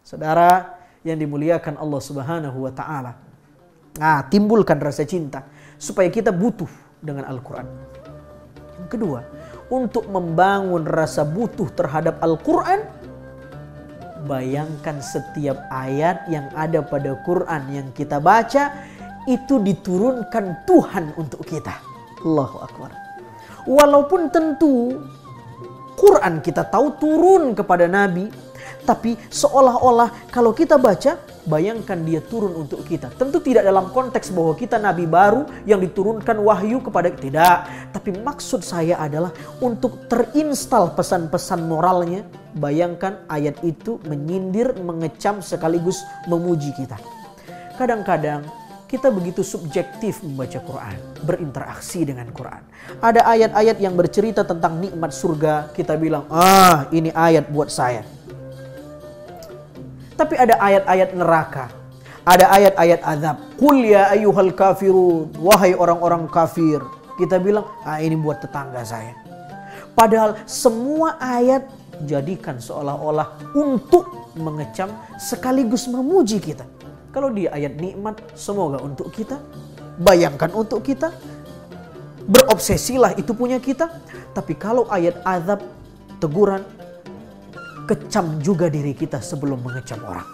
Saudara yang dimuliakan Allah Subhanahu wa taala. Nah, timbulkan rasa cinta supaya kita butuh dengan Al-Qur'an. Yang kedua, untuk membangun rasa butuh terhadap Al-Qur'an, bayangkan setiap ayat yang ada pada Quran yang kita baca itu diturunkan Tuhan untuk kita. Allahu Akbar. Walaupun tentu Quran kita tahu turun kepada Nabi, tapi seolah-olah kalau kita baca, bayangkan dia turun untuk kita. Tentu tidak dalam konteks bahwa kita Nabi baru yang diturunkan wahyu kepada kita. Tidak. Tapi maksud saya adalah untuk terinstal pesan-pesan moralnya. Bayangkan ayat itu menyindir, mengecam sekaligus memuji kita. Kadang-kadang kita begitu subjektif membaca Quran, berinteraksi dengan Quran. Ada ayat-ayat yang bercerita tentang nikmat surga, kita bilang, ini ayat buat saya. Tapi ada ayat-ayat neraka, ada ayat-ayat azab. Qul ya ayyuhal kafirun, wahai orang-orang kafir. Kita bilang, ini buat tetangga saya. Padahal semua ayat jadikan seolah-olah untuk mengecam sekaligus memuji kita. Kalau di ayat nikmat, semoga untuk kita, bayangkan untuk kita, berobsesilah itu punya kita. Tapi kalau ayat azab, teguran, kecam juga diri kita sebelum mengecam orang.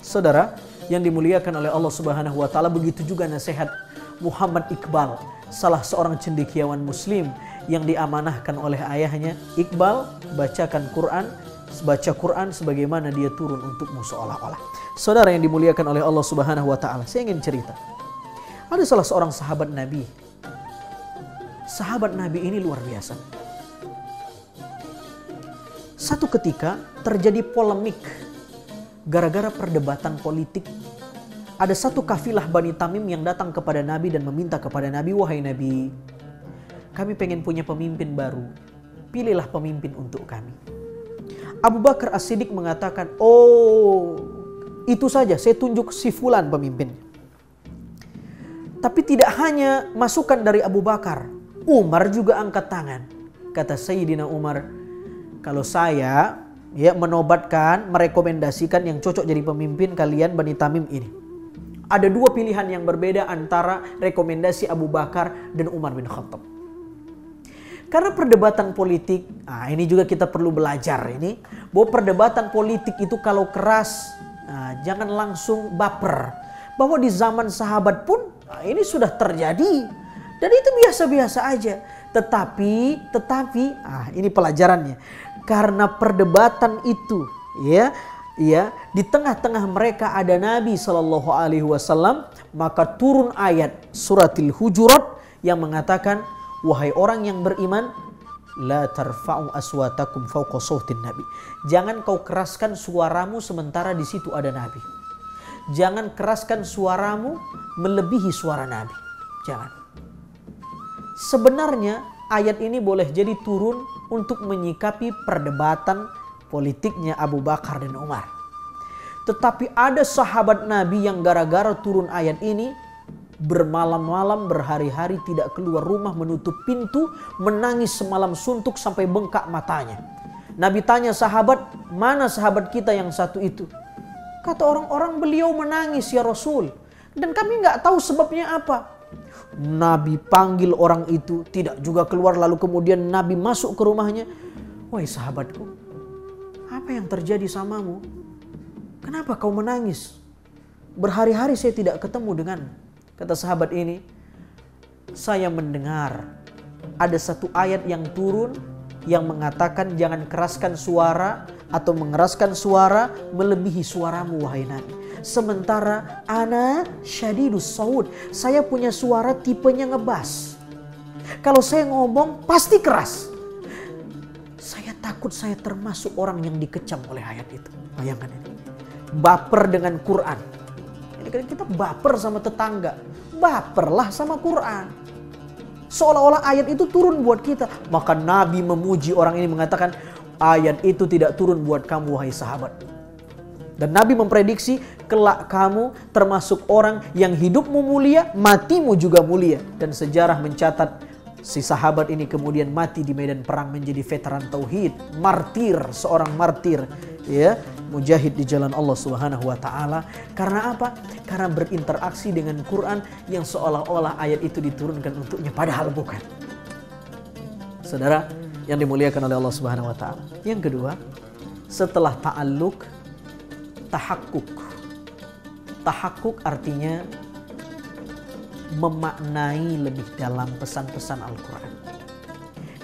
Saudara yang dimuliakan oleh Allah Subhanahu wa taala, begitu juga nasihat Muhammad Iqbal, salah seorang cendekiawan muslim yang diamanahkan oleh ayahnya. Iqbal, bacakan Quran, baca Quran sebagaimana dia turun untukmu seolah-olah. Saudara yang dimuliakan oleh Allah Subhanahu wa taala, saya ingin cerita. Ada salah seorang sahabat Nabi. Sahabat Nabi ini luar biasa. Satu ketika terjadi polemik gara-gara perdebatan politik. Ada satu kafilah Bani Tamim yang datang kepada Nabi dan meminta kepada Nabi, wahai Nabi, kami pengen punya pemimpin baru. Pilihlah pemimpin untuk kami. Abu Bakar As-Siddiq mengatakan, itu saja, saya tunjuk si fulan pemimpinnya. Tapi tidak hanya masukan dari Abu Bakar, Umar juga angkat tangan. Kata Sayyidina Umar, kalau saya menobatkan, merekomendasikan yang cocok jadi pemimpin kalian Bani Tamim ini. Ada dua pilihan yang berbeda antara rekomendasi Abu Bakar dan Umar bin Khattab. Karena perdebatan politik, ini juga kita perlu belajar ini, bahwa perdebatan politik itu kalau keras, jangan langsung baper. Bahwa di zaman sahabat pun ini sudah terjadi dan itu biasa-biasa aja. Tetapi ini pelajarannya. Karena perdebatan itu, di tengah-tengah mereka ada Nabi Shallallahu Alaihi Wasallam, maka turun ayat suratil Hujurat yang mengatakan, wahai orang yang beriman, la tarfa'u aswatakum fawqa sautin nabi. Jangan kau keraskan suaramu sementara di situ ada Nabi. Jangan keraskan suaramu melebihi suara Nabi. Jangan. Sebenarnya ayat ini boleh jadi turun untuk menyikapi perdebatan politiknya Abu Bakar dan Umar. Tetapi ada sahabat Nabi yang gara-gara turun ayat ini bermalam-malam, berhari-hari tidak keluar rumah, menutup pintu, menangis semalam suntuk sampai bengkak matanya. Nabi tanya sahabat, mana sahabat kita yang satu itu? Kata orang-orang, beliau menangis ya Rasul, dan kami nggak tahu sebabnya apa. Nabi panggil orang itu, tidak juga keluar, lalu kemudian Nabi masuk ke rumahnya. Wahai sahabatku, apa yang terjadi samamu? Kenapa kau menangis? Berhari-hari saya tidak ketemu denganmu. Kata sahabat ini, saya mendengar ada satu ayat yang turun yang mengatakan jangan keraskan suara atau mengeraskan suara melebihi suaramu wahai Nabi. Sementara ana syadidus saud, saya punya suara tipenya ngebas. Kalau saya ngomong pasti keras. Saya takut saya termasuk orang yang dikecam oleh ayat itu. Bayangkan ini. Baper dengan Quran. Kita baper sama tetangga, baperlah sama Quran. Seolah-olah ayat itu turun buat kita. Maka Nabi memuji orang ini mengatakan, ayat itu tidak turun buat kamu wahai sahabat. Dan Nabi memprediksi kelak kamu termasuk orang yang hidupmu mulia, matimu juga mulia. Dan sejarah mencatat si sahabat ini kemudian mati di medan perang menjadi veteran tauhid, martir, seorang martir, mujahid di jalan Allah Subhanahu wa taala. Karena apa? Karena berinteraksi dengan Quran yang seolah-olah ayat itu diturunkan untuknya, padahal bukan. Saudara yang dimuliakan oleh Allah Subhanahu wa taala. Yang kedua, setelah ta'alluq, tahakkuk. Tahakkuk artinya memaknai lebih dalam pesan-pesan Al-Quran.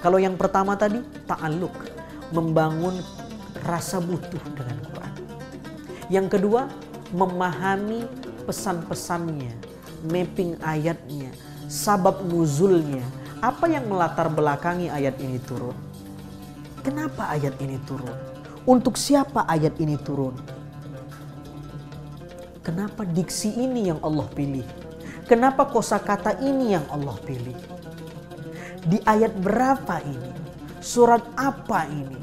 Kalau yang pertama tadi, ta'alluq, membangun rasa butuh dengan Quran. Yang kedua, memahami pesan-pesannya, mapping ayatnya, sabab nuzulnya. Apa yang melatar belakangi ayat ini turun? Kenapa ayat ini turun? Untuk siapa ayat ini turun? Kenapa diksi ini yang Allah pilih? Kenapa kosakata ini yang Allah pilih? Di ayat berapa ini? Surat apa ini?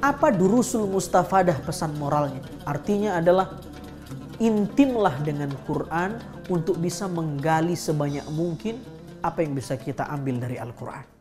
Apa durusul mustafadah, pesan moralnya? Artinya adalah intimlah dengan Quran untuk bisa menggali sebanyak mungkin apa yang bisa kita ambil dari Al-Quran.